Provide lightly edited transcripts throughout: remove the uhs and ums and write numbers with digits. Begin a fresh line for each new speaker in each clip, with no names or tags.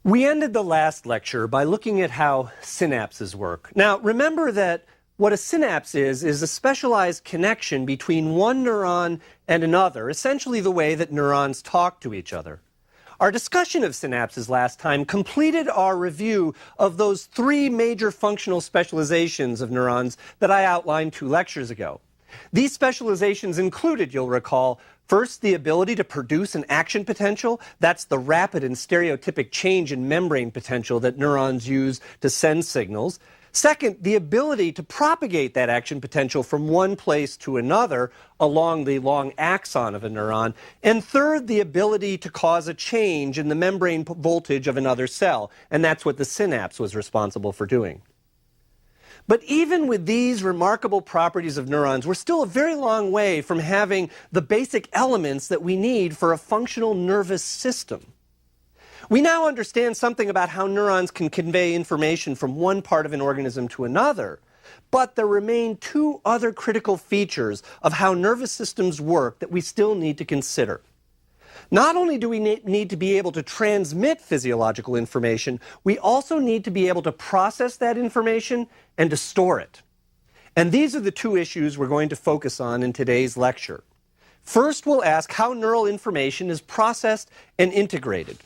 We ended the last lecture by looking at how synapses work. Now, remember that what a synapse is a specialized connection between one neuron and another, essentially the way that neurons talk to each other. Our discussion of synapses last time completed our review of those three major functional specializations of neurons that I outlined 2 lectures ago. These specializations included, you'll recall, first, the ability to produce an action potential. That's the rapid and stereotypic change in membrane potential that neurons use to send signals. Second, the ability to propagate that action potential from one place to another along the long axon of a neuron. And third, the ability to cause a change in the membrane voltage of another cell. And that's what the synapse was responsible for doing. But even with these remarkable properties of neurons, we're still a very long way from having the basic elements that we need for a functional nervous system. We now understand something about how neurons can convey information from one part of an organism to another, but there remain 2 other critical features of how nervous systems work that we still need to consider. Not only do we need to be able to transmit physiological information, we also need to be able to process that information and to store it. And these are the 2 issues we're going to focus on in today's lecture. First, we'll ask how neural information is processed and integrated.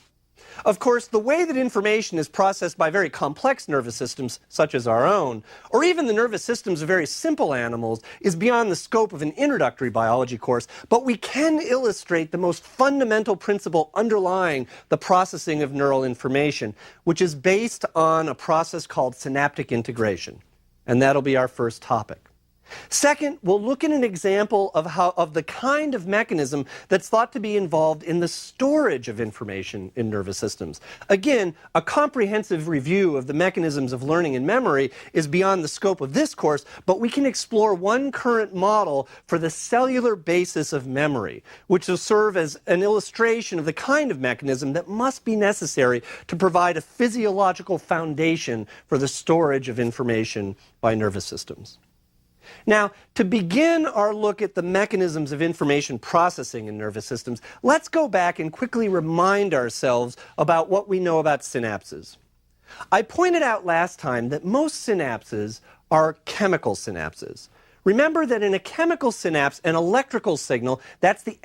Of course, the way that information is processed by very complex nervous systems, such as our own, or even the nervous systems of very simple animals, is beyond the scope of an introductory biology course, but we can illustrate the most fundamental principle underlying the processing of neural information, which is based on a process called synaptic integration. And that'll be our first topic. Second, we'll look at an example of the kind of mechanism that's thought to be involved in the storage of information in nervous systems. Again, a comprehensive review of the mechanisms of learning and memory is beyond the scope of this course, but we can explore one current model for the cellular basis of memory, which will serve as an illustration of the kind of mechanism that must be necessary to provide a physiological foundation for the storage of information by nervous systems. Now, to begin our look at the mechanisms of information processing in nervous systems, let's go back and quickly remind ourselves about what we know about synapses. I pointed out last time that most synapses are chemical synapses. Remember that in a chemical synapse, an electrical signal, that's the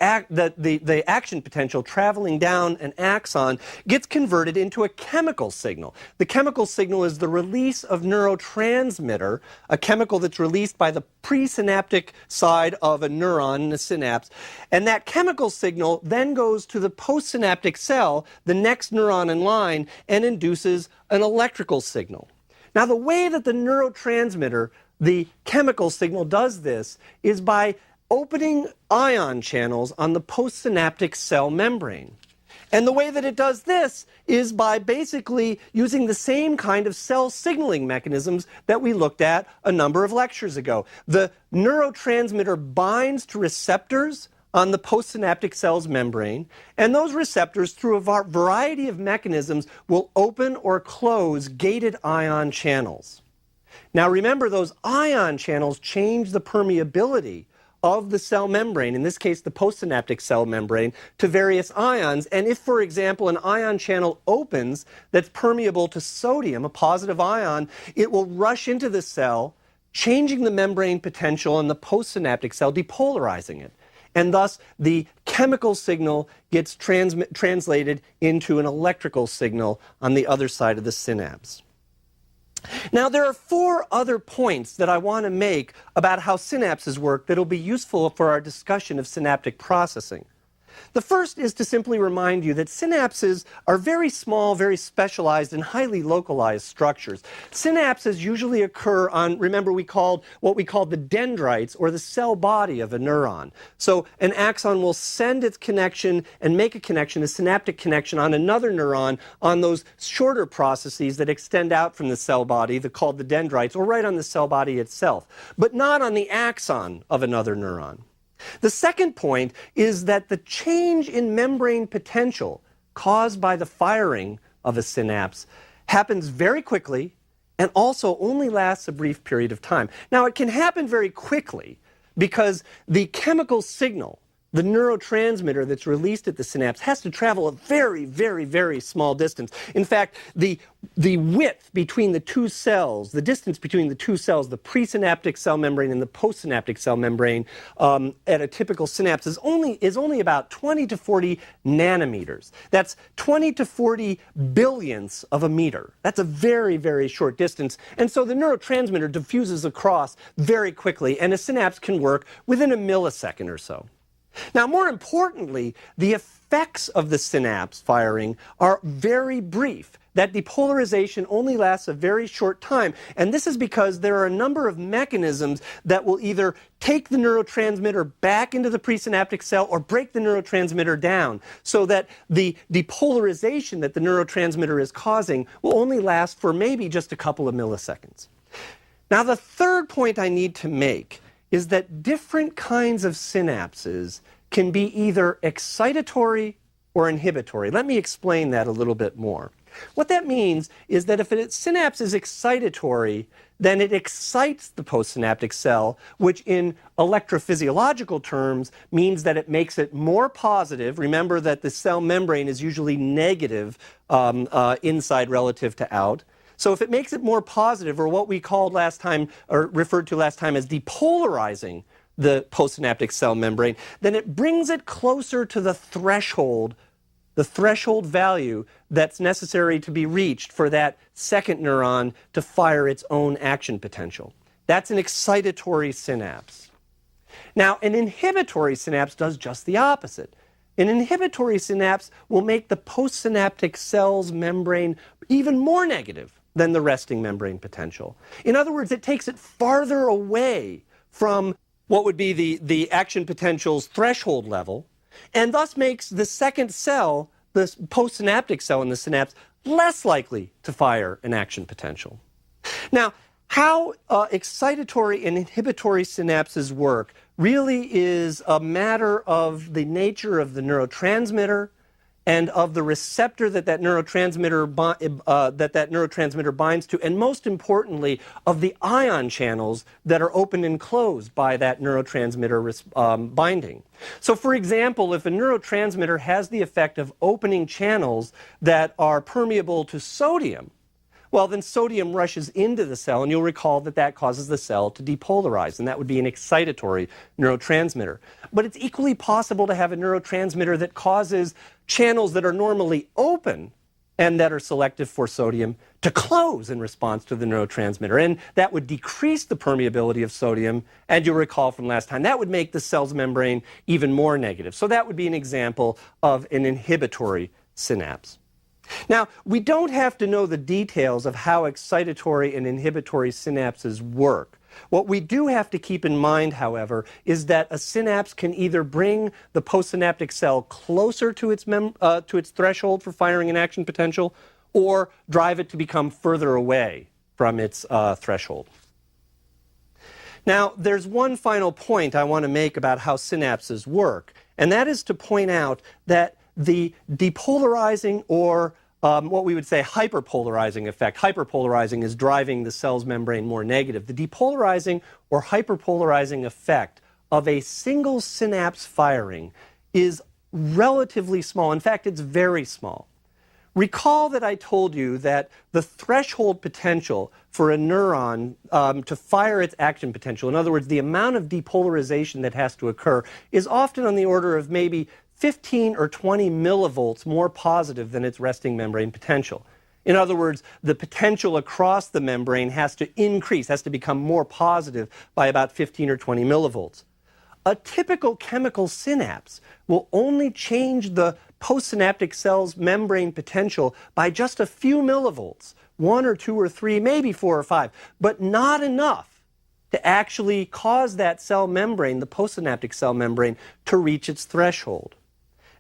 action potential traveling down an axon, gets converted into a chemical signal. The chemical signal is the release of neurotransmitter, a chemical that's released by the presynaptic side of a neuron in a synapse. And that chemical signal then goes to the postsynaptic cell, the next neuron in line, and induces an electrical signal. Now, the way that the neurotransmitter, the chemical signal, does this is by opening ion channels on the postsynaptic cell membrane. And the way that it does this is by basically using the same kind of cell signaling mechanisms that we looked at a number of lectures ago. The neurotransmitter binds to receptors on the postsynaptic cell's membrane, and those receptors, through a variety of mechanisms, will open or close gated ion channels. Now remember, those ion channels change the permeability of the cell membrane, in this case the postsynaptic cell membrane, to various ions. And if, for example, an ion channel opens that's permeable to sodium, a positive ion, it will rush into the cell, changing the membrane potential in the postsynaptic cell, depolarizing it. And thus, the chemical signal gets translated into an electrical signal on the other side of the synapse. Now, there are 4 other points that I want to make about how synapses work that will be useful for our discussion of synaptic processing. The first is to simply remind you that synapses are very small, very specialized, and highly localized structures. Synapses usually occur on, remember, what we called the dendrites, or the cell body of a neuron. So an axon will send its connection and make a connection, a synaptic connection, on another neuron on those shorter processes that extend out from the cell body, called the dendrites, or right on the cell body itself, but not on the axon of another neuron. The second point is that the change in membrane potential caused by the firing of a synapse happens very quickly and also only lasts a brief period of time. Now, it can happen very quickly because the chemical signal the neurotransmitter that's released at the synapse has to travel a very, very, very small distance. In fact, the width between the two cells, the distance between the two cells, the presynaptic cell membrane and the postsynaptic cell membrane at a typical synapse is only about 20 to 40 nanometers. That's 20 to 40 billionths of a meter. That's a very, very short distance. And so the neurotransmitter diffuses across very quickly, and a synapse can work within a millisecond or so. Now, more importantly, the effects of the synapse firing are very brief. That depolarization only lasts a very short time, and this is because there are a number of mechanisms that will either take the neurotransmitter back into the presynaptic cell or break the neurotransmitter down, so that the depolarization that the neurotransmitter is causing will only last for maybe just a couple of milliseconds. Now, the third point I need to make is that different kinds of synapses can be either excitatory or inhibitory. Let me explain that a little bit more. What that means is that if a synapse is excitatory, then it excites the postsynaptic cell, which in electrophysiological terms means that it makes it more positive. Remember that the cell membrane is usually negative inside relative to out. So if it makes it more positive, or what we called last time, or referred to last time as depolarizing the postsynaptic cell membrane, then it brings it closer to the threshold value that's necessary to be reached for that second neuron to fire its own action potential. That's an excitatory synapse. Now, an inhibitory synapse does just the opposite. An inhibitory synapse will make the postsynaptic cell's membrane even more negative than the resting membrane potential. In other words, it takes it farther away from what would be the action potential's threshold level, and thus makes the second cell, the postsynaptic cell in the synapse, less likely to fire an action potential. Now, how excitatory and inhibitory synapses work really is a matter of the nature of the neurotransmitter and of the receptor that neurotransmitter binds to, and most importantly, of the ion channels that are opened and closed by that neurotransmitter binding. So, for example, if a neurotransmitter has the effect of opening channels that are permeable to sodium, well, then sodium rushes into the cell, and you'll recall that that causes the cell to depolarize, and that would be an excitatory neurotransmitter. But it's equally possible to have a neurotransmitter that causes channels that are normally open and that are selective for sodium to close in response to the neurotransmitter, and that would decrease the permeability of sodium, and you'll recall from last time, that would make the cell's membrane even more negative. So that would be an example of an inhibitory synapse. Now, we don't have to know the details of how excitatory and inhibitory synapses work. What we do have to keep in mind, however, is that a synapse can either bring the postsynaptic cell closer to its threshold for firing an action potential, or drive it to become further away from its threshold. Now, there's one final point I want to make about how synapses work, and that is to point out that the depolarizing or what we would say hyperpolarizing effect. Hyperpolarizing is driving the cell's membrane more negative. The depolarizing or hyperpolarizing effect of a single synapse firing is relatively small. In fact, it's very small. Recall that I told you that the threshold potential for a neuron to fire its action potential, in other words, the amount of depolarization that has to occur, is often on the order of maybe 15 or 20 millivolts more positive than its resting membrane potential. In other words, the potential across the membrane has to increase, has to become more positive by about 15 or 20 millivolts. A typical chemical synapse will only change the postsynaptic cell's membrane potential by just a few millivolts, 1 or 2 or 3, maybe 4 or 5, but not enough to actually cause that cell membrane, the postsynaptic cell membrane, to reach its threshold.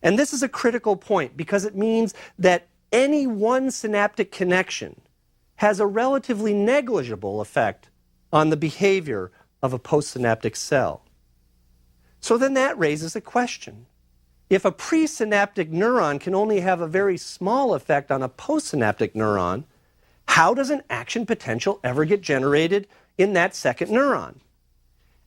And this is a critical point because it means that any one synaptic connection has a relatively negligible effect on the behavior of a postsynaptic cell. So then that raises a question. If a presynaptic neuron can only have a very small effect on a postsynaptic neuron, how does an action potential ever get generated in that second neuron?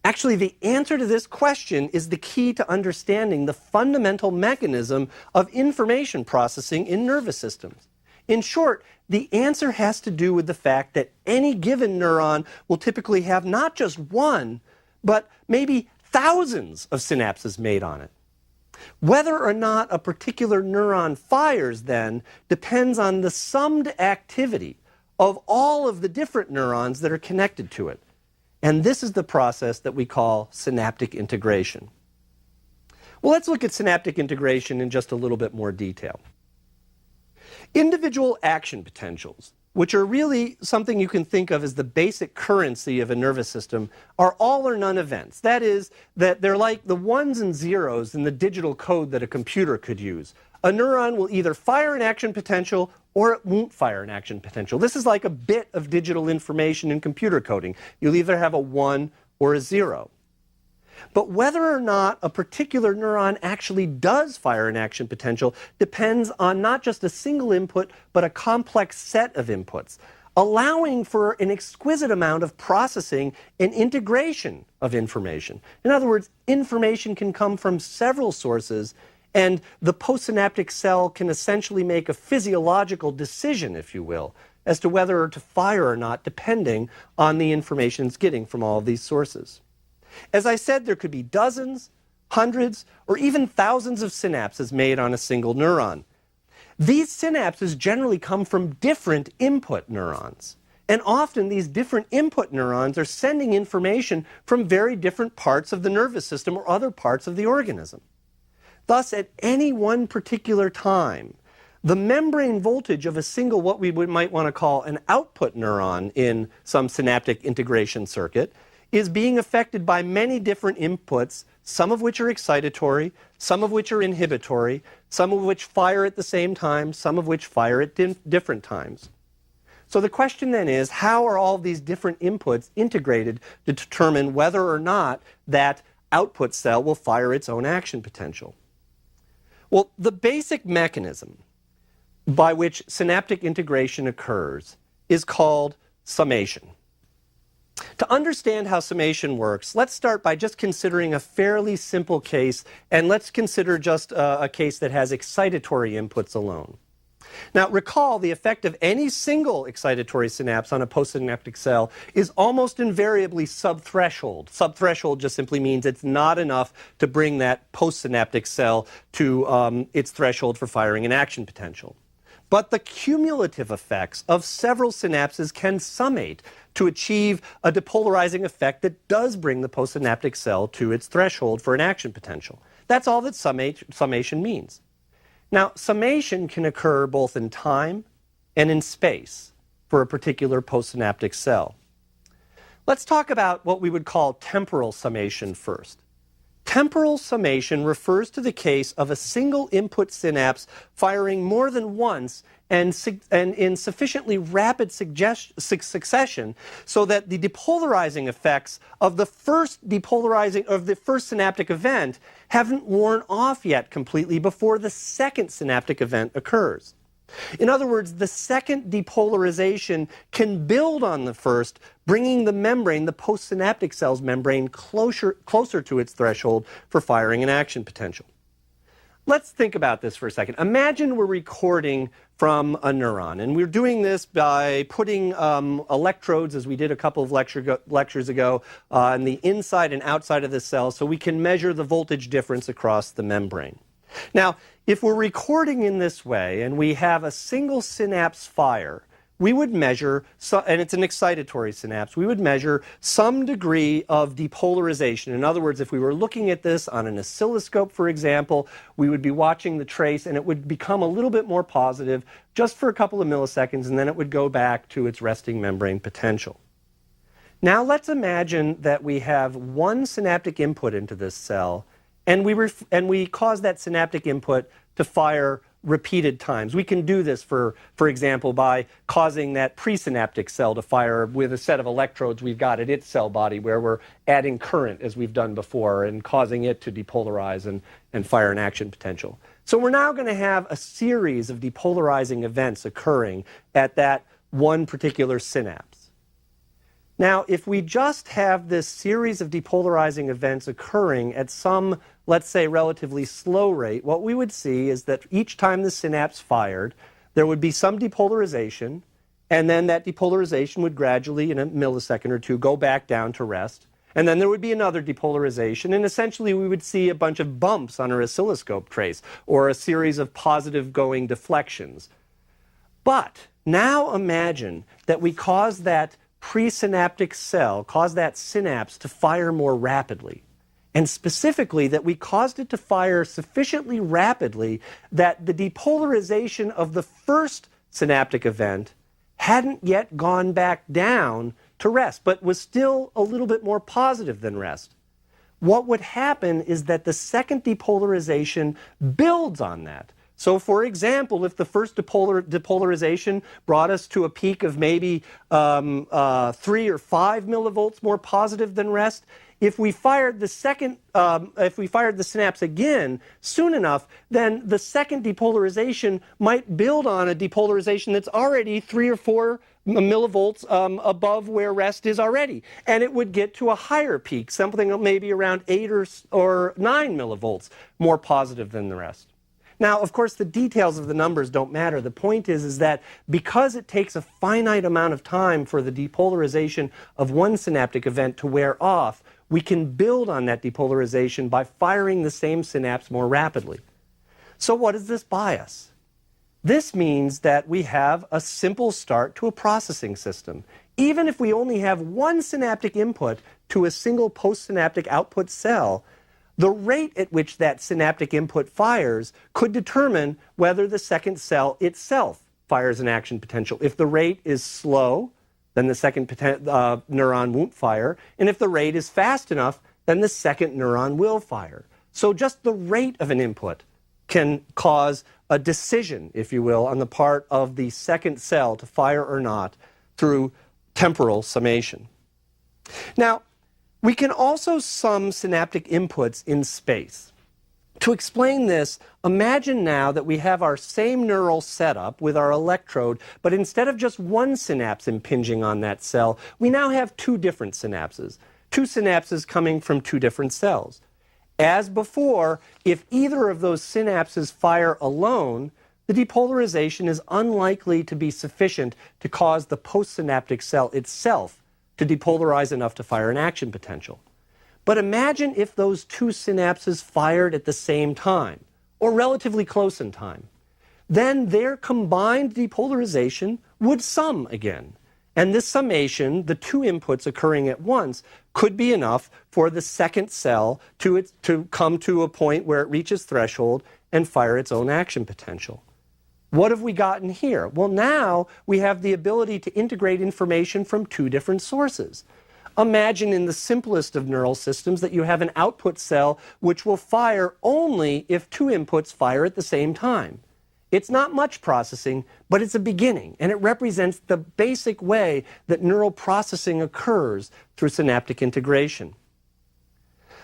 Actually, the answer to this question is the key to understanding the fundamental mechanism of information processing in nervous systems. In short, the answer has to do with the fact that any given neuron will typically have not just one, but maybe thousands of synapses made on it. Whether or not a particular neuron fires, then, depends on the summed activity of all of the different neurons that are connected to it. And this is the process that we call synaptic integration. Well, let's look at synaptic integration in just a little bit more detail. Individual action potentials, which are really something you can think of as the basic currency of a nervous system, are all or none events. That is, that they're like the ones and zeros in the digital code that a computer could use. A neuron will either fire an action potential or it won't fire an action potential. This is like a bit of digital information in computer coding. You'll either have a 1 or a 0. But whether or not a particular neuron actually does fire an action potential depends on not just a single input, but a complex set of inputs, allowing for an exquisite amount of processing and integration of information. In other words, information can come from several sources, and the postsynaptic cell can essentially make a physiological decision, if you will, as to whether to fire or not, depending on the information it's getting from all of these sources. As I said, there could be dozens, hundreds, or even thousands of synapses made on a single neuron. These synapses generally come from different input neurons. And often these different input neurons are sending information from very different parts of the nervous system or other parts of the organism. Thus, at any one particular time, the membrane voltage of a single, what we might want to call an output neuron in some synaptic integration circuit, is being affected by many different inputs, some of which are excitatory, some of which are inhibitory, some of which fire at the same time, some of which fire at different times. So the question then is, how are all these different inputs integrated to determine whether or not that output cell will fire its own action potential? Well, the basic mechanism by which synaptic integration occurs is called summation. To understand how summation works, let's start by just considering a fairly simple case, and let's consider just a case that has excitatory inputs alone. Now, recall the effect of any single excitatory synapse on a postsynaptic cell is almost invariably subthreshold. Subthreshold just simply means it's not enough to bring that postsynaptic cell to its threshold for firing an action potential. But the cumulative effects of several synapses can summate to achieve a depolarizing effect that does bring the postsynaptic cell to its threshold for an action potential. That's all that summation means. Now, summation can occur both in time and in space for a particular postsynaptic cell. Let's talk about what we would call temporal summation first. Temporal summation refers to the case of a single input synapse firing more than once and in sufficiently rapid succession so that the depolarizing effects of the first synaptic event haven't worn off yet completely before the second synaptic event occurs. In other words, the second depolarization can build on the first, bringing the membrane, the postsynaptic cell's membrane, closer to its threshold for firing an action potential. Let's think about this for a second. Imagine we're recording from a neuron, and we're doing this by putting electrodes, as we did a couple of lectures ago, on the inside and outside of the cell so we can measure the voltage difference across the membrane. Now, if we're recording in this way and we have a single synapse fire, we would measure, and it's an excitatory synapse, we would measure some degree of depolarization. In other words, if we were looking at this on an oscilloscope, for example, we would be watching the trace and it would become a little bit more positive just for a couple of milliseconds, and then it would go back to its resting membrane potential. Now let's imagine that we have one synaptic input into this cell, and we cause that synaptic input to fire repeated times. We can do this, for example, by causing that presynaptic cell to fire with a set of electrodes we've got at its cell body, where we're adding current, as we've done before, and causing it to depolarize and fire an action potential. So we're now going to have a series of depolarizing events occurring at that one particular synapse. Now, if we just have this series of depolarizing events occurring at some, let's say, relatively slow rate, what we would see is that each time the synapse fired, there would be some depolarization, and then that depolarization would gradually, in a millisecond or two, go back down to rest. And then there would be another depolarization, and essentially we would see a bunch of bumps on our oscilloscope trace, or a series of positive going deflections. But now imagine that we cause that presynaptic cell, cause that synapse to fire more rapidly. And specifically that we caused it to fire sufficiently rapidly that the depolarization of the first synaptic event hadn't yet gone back down to rest, but was still a little bit more positive than rest. What would happen is that the second depolarization builds on that. So, for example, if the first depolarization brought us to a peak of maybe 3 or 5 millivolts more positive than rest, if we fired the synapse again soon enough, then the second depolarization might build on a depolarization that's already 3 or 4 millivolts above where rest is already. And it would get to a higher peak, something maybe around 8 or 9 millivolts more positive than the rest. Now, of course, the details of the numbers don't matter. The point is that because it takes a finite amount of time for the depolarization of one synaptic event to wear off, we can build on that depolarization by firing the same synapse more rapidly. So what does this buy us? This means that we have a simple start to a processing system. Even if we only have one synaptic input to a single postsynaptic output cell, the rate at which that synaptic input fires could determine whether the second cell itself fires an action potential. If the rate is slow, then the second neuron won't fire. And if the rate is fast enough, then the second neuron will fire. So just the rate of an input can cause a decision, if you will, on the part of the second cell to fire or not through temporal summation. Now, we can also sum synaptic inputs in space. To explain this, imagine now that we have our same neural setup with our electrode, but instead of just one synapse impinging on that cell, we now have two different synapses. Two synapses coming from two different cells. As before, if either of those synapses fire alone, the depolarization is unlikely to be sufficient to cause the postsynaptic cell itself to depolarize enough to fire an action potential. But imagine if those two synapses fired at the same time, or relatively close in time. Then their combined depolarization would sum again. And this summation, the two inputs occurring at once, could be enough for the second cell to come to a point where it reaches threshold and fire its own action potential. What have we gotten here? Well, now we have the ability to integrate information from two different sources. Imagine in the simplest of neural systems that you have an output cell which will fire only if two inputs fire at the same time. It's not much processing, but it's a beginning, and it represents the basic way that neural processing occurs through synaptic integration.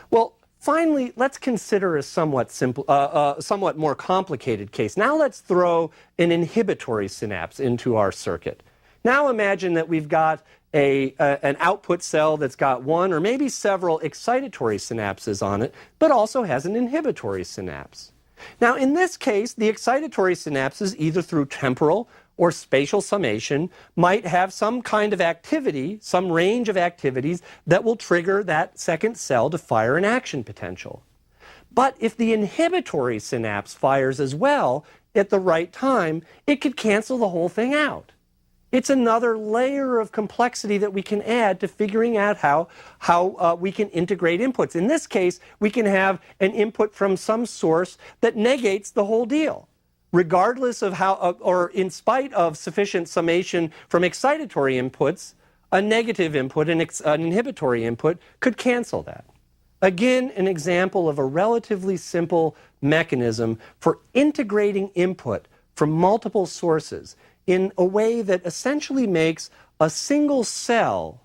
Well, finally, let's consider a somewhat more complicated case. Now let's throw an inhibitory synapse into our circuit. Now imagine that we've got an output cell that's got one or maybe several excitatory synapses on it, but also has an inhibitory synapse. Now, in this case, the excitatory synapses, either through temporal or spatial summation, might have some kind of activity, some range of activities that will trigger that second cell to fire an action potential. But if the inhibitory synapse fires as well at the right time, it could cancel the whole thing out. It's another layer of complexity that we can add to figuring out how we can integrate inputs. In this case, we can have an input from some source that negates the whole deal, regardless of how, or in spite of sufficient summation from excitatory inputs, a negative input, an inhibitory input, could cancel that. Again, an example of a relatively simple mechanism for integrating input from multiple sources in a way that essentially makes a single cell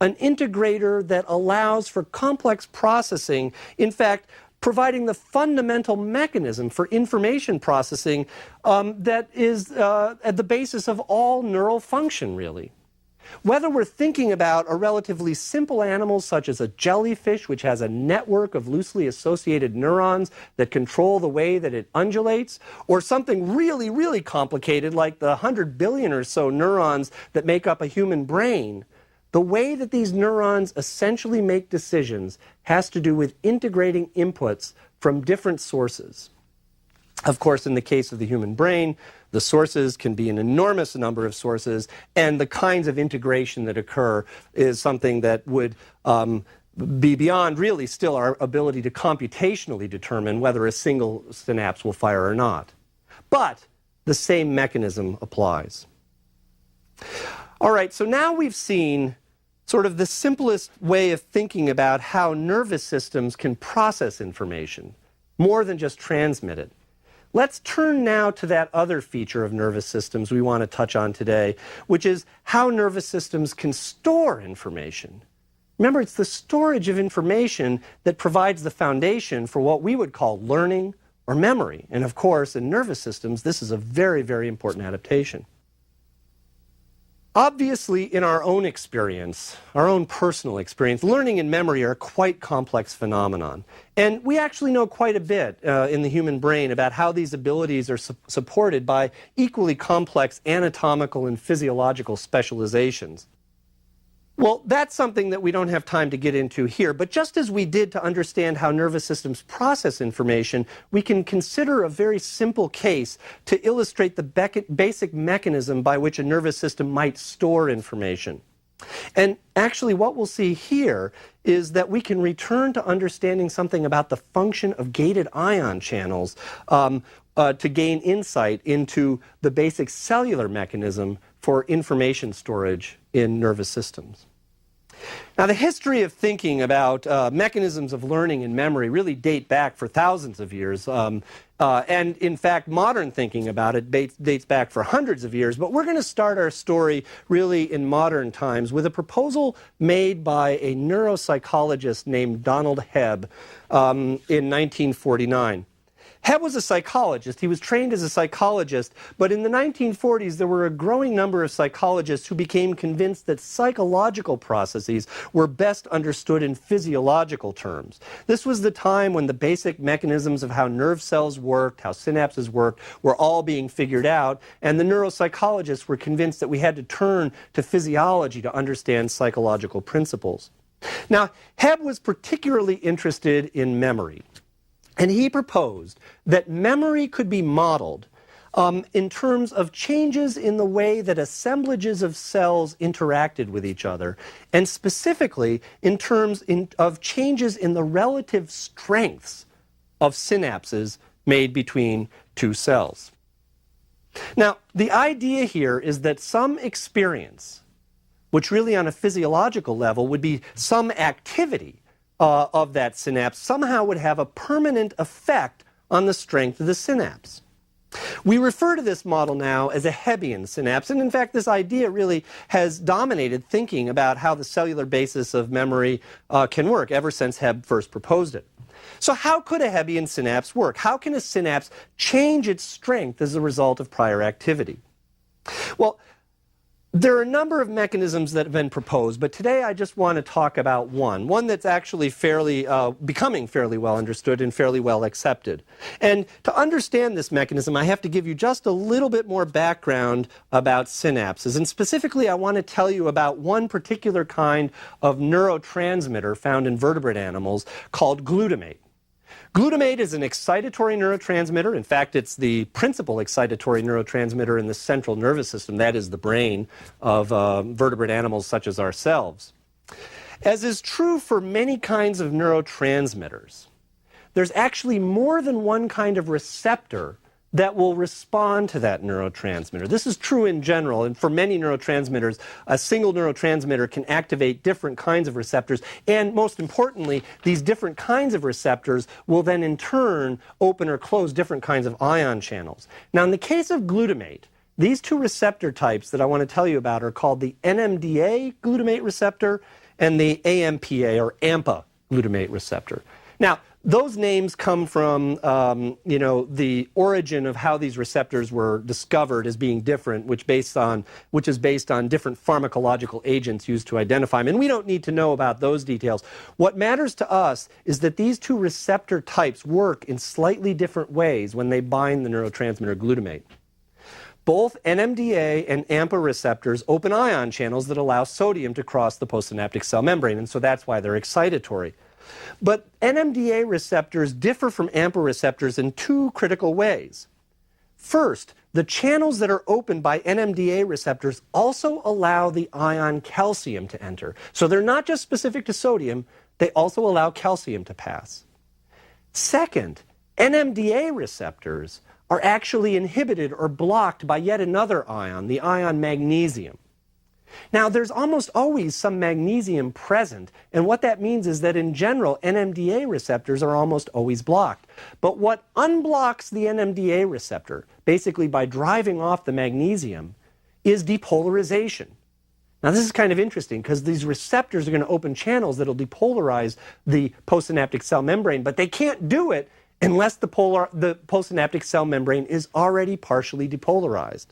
an integrator that allows for complex processing, in fact, providing the fundamental mechanism for information processing that is at the basis of all neural function, really. Whether we're thinking about a relatively simple animal such as a jellyfish, which has a network of loosely associated neurons that control the way that it undulates, or something really, really complicated like the 100 billion or so neurons that make up a human brain, the way that these neurons essentially make decisions has to do with integrating inputs from different sources. Of course, in the case of the human brain, the sources can be an enormous number of sources, and the kinds of integration that occur is something that would be beyond really still our ability to computationally determine whether a single synapse will fire or not. But the same mechanism applies. All right, so now we've seen sort of the simplest way of thinking about how nervous systems can process information, more than just transmit it. Let's turn now to that other feature of nervous systems we want to touch on today, which is how nervous systems can store information. Remember, it's the storage of information that provides the foundation for what we would call learning or memory. And of course, in nervous systems, this is a very, very important adaptation. Obviously, in our own experience, our own personal experience, learning and memory are a quite complex phenomenon. And we actually know quite a bit in the human brain about how these abilities are supported by equally complex anatomical and physiological specializations. Well, that's something that we don't have time to get into here, but just as we did to understand how nervous systems process information, we can consider a very simple case to illustrate the basic mechanism by which a nervous system might store information. And actually what we'll see here is that we can return to understanding something about the function of gated ion channels to gain insight into the basic cellular mechanism for information storage in nervous systems. Now, the history of thinking about mechanisms of learning and memory really date back for thousands of years. And in fact, modern thinking about it dates back for hundreds of years. But we're going to start our story really in modern times with a proposal made by a neuropsychologist named Donald Hebb in 1949. Hebb was a psychologist. He was trained as a psychologist, but in the 1940s there were a growing number of psychologists who became convinced that psychological processes were best understood in physiological terms. This was the time when the basic mechanisms of how nerve cells worked, how synapses worked, were all being figured out, and the neuropsychologists were convinced that we had to turn to physiology to understand psychological principles. Now, Hebb was particularly interested in memory. And he proposed that memory could be modeled in terms of changes in the way that assemblages of cells interacted with each other, and specifically in terms of changes in the relative strengths of synapses made between two cells. Now, the idea here is that some experience, which really on a physiological level would be some activity of that synapse, somehow would have a permanent effect on the strength of the synapse. We refer to this model now as a Hebbian synapse, and in fact this idea really has dominated thinking about how the cellular basis of memory can work ever since Hebb first proposed it. So how could a Hebbian synapse work? How can a synapse change its strength as a result of prior activity? Well, there are a number of mechanisms that have been proposed, but today I just want to talk about one that's actually becoming fairly well understood and fairly well accepted. And to understand this mechanism, I have to give you just a little bit more background about synapses. And specifically, I want to tell you about one particular kind of neurotransmitter found in vertebrate animals called glutamate. Glutamate is an excitatory neurotransmitter. In fact, it's the principal excitatory neurotransmitter in the central nervous system, that is the brain of vertebrate animals such as ourselves. As is true for many kinds of neurotransmitters, there's actually more than one kind of receptor that will respond to that neurotransmitter. This is true in general, and for many neurotransmitters, a single neurotransmitter can activate different kinds of receptors, and most importantly, these different kinds of receptors will then in turn open or close different kinds of ion channels. Now, in the case of glutamate, these two receptor types that I want to tell you about are called the NMDA glutamate receptor and the AMPA or AMPA glutamate receptor. Now, those names come from, the origin of how these receptors were discovered as being different, which is based on different pharmacological agents used to identify them. And we don't need to know about those details. What matters to us is that these two receptor types work in slightly different ways when they bind the neurotransmitter glutamate. Both NMDA and AMPA receptors open ion channels that allow sodium to cross the postsynaptic cell membrane, and so that's why they're excitatory. But NMDA receptors differ from AMPA receptors in two critical ways. First, the channels that are opened by NMDA receptors also allow the ion calcium to enter. So they're not just specific to sodium, they also allow calcium to pass. Second, NMDA receptors are actually inhibited or blocked by yet another ion, the ion magnesium. Now, there's almost always some magnesium present, and what that means is that in general, NMDA receptors are almost always blocked. But what unblocks the NMDA receptor, basically by driving off the magnesium, is depolarization. Now, this is kind of interesting because these receptors are going to open channels that will depolarize the postsynaptic cell membrane, but they can't do it unless the postsynaptic cell membrane is already partially depolarized.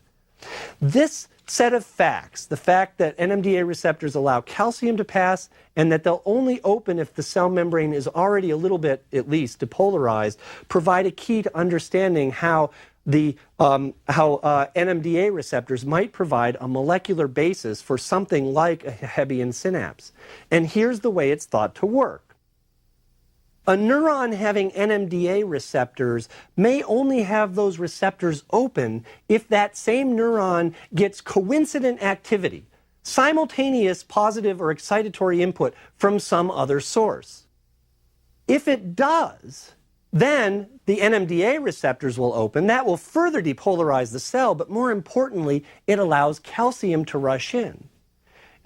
This set of facts, the fact that NMDA receptors allow calcium to pass and that they'll only open if the cell membrane is already a little bit, at least, depolarized, provide a key to understanding how NMDA receptors might provide a molecular basis for something like a Hebbian synapse. And here's the way it's thought to work. A neuron having NMDA receptors may only have those receptors open if that same neuron gets coincident activity, simultaneous positive or excitatory input from some other source. If it does, then the NMDA receptors will open. That will further depolarize the cell, but more importantly, it allows calcium to rush in.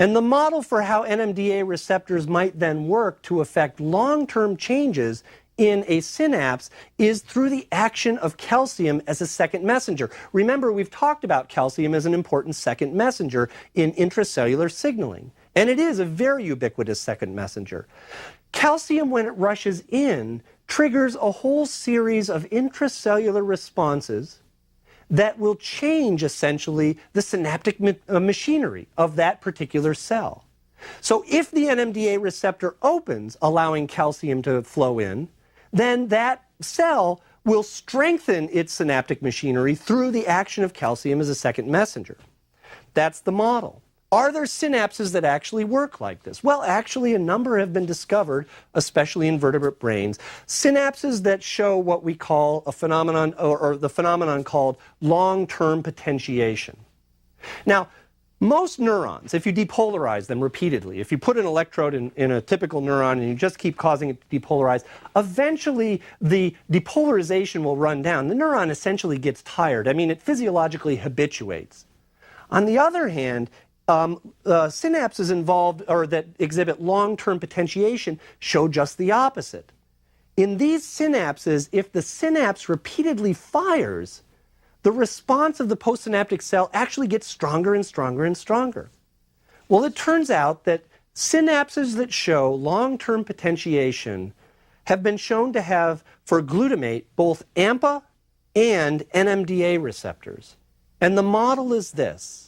And the model for how NMDA receptors might then work to affect long-term changes in a synapse is through the action of calcium as a second messenger. Remember, we've talked about calcium as an important second messenger in intracellular signaling. And it is a very ubiquitous second messenger. Calcium, when it rushes in, triggers a whole series of intracellular responses that will change, essentially, the synaptic machinery of that particular cell. So if the NMDA receptor opens, allowing calcium to flow in, then that cell will strengthen its synaptic machinery through the action of calcium as a second messenger. That's the model. Are there synapses that actually work like this? Well, actually, a number have been discovered, especially in vertebrate brains. Synapses that show what we call a phenomenon, or the phenomenon called long-term potentiation. Now, most neurons, if you depolarize them repeatedly, if you put an electrode in a typical neuron and you just keep causing it to depolarize, eventually the depolarization will run down. The neuron essentially gets tired. I mean, it physiologically habituates. On the other hand, synapses involved or that exhibit long-term potentiation show just the opposite. In these synapses, if the synapse repeatedly fires, the response of the postsynaptic cell actually gets stronger and stronger and stronger. Well, it turns out that synapses that show long-term potentiation have been shown to have, for glutamate, both AMPA and NMDA receptors. And the model is this.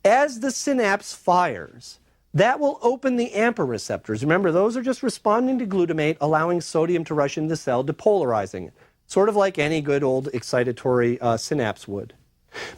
As the synapse fires, that will open the AMPA receptors. Remember, those are just responding to glutamate, allowing sodium to rush into the cell, depolarizing it, sort of like any good old excitatory synapse would.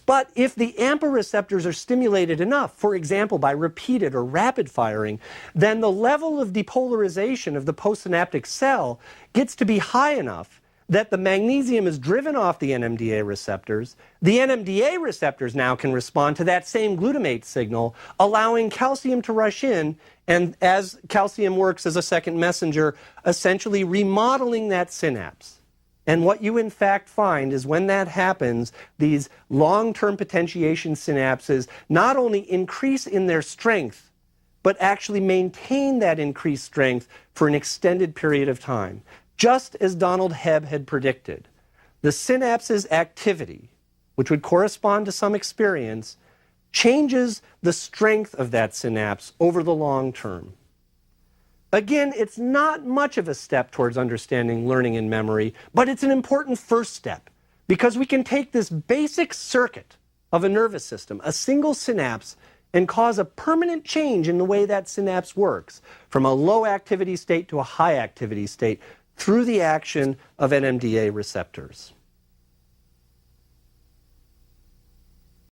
But if the AMPA receptors are stimulated enough, for example, by repeated or rapid firing, then the level of depolarization of the postsynaptic cell gets to be high enough that the magnesium is driven off the NMDA receptors. The NMDA receptors now can respond to that same glutamate signal, allowing calcium to rush in, and as calcium works as a second messenger, essentially remodeling that synapse. And what you in fact find is when that happens, these long-term potentiation synapses not only increase in their strength, but actually maintain that increased strength for an extended period of time. Just as Donald Hebb had predicted, the synapse's activity, which would correspond to some experience, changes the strength of that synapse over the long term. Again, it's not much of a step towards understanding learning and memory, but it's an important first step because we can take this basic circuit of a nervous system, a single synapse, and cause a permanent change in the way that synapse works from a low activity state to a high activity state through the action of NMDA receptors.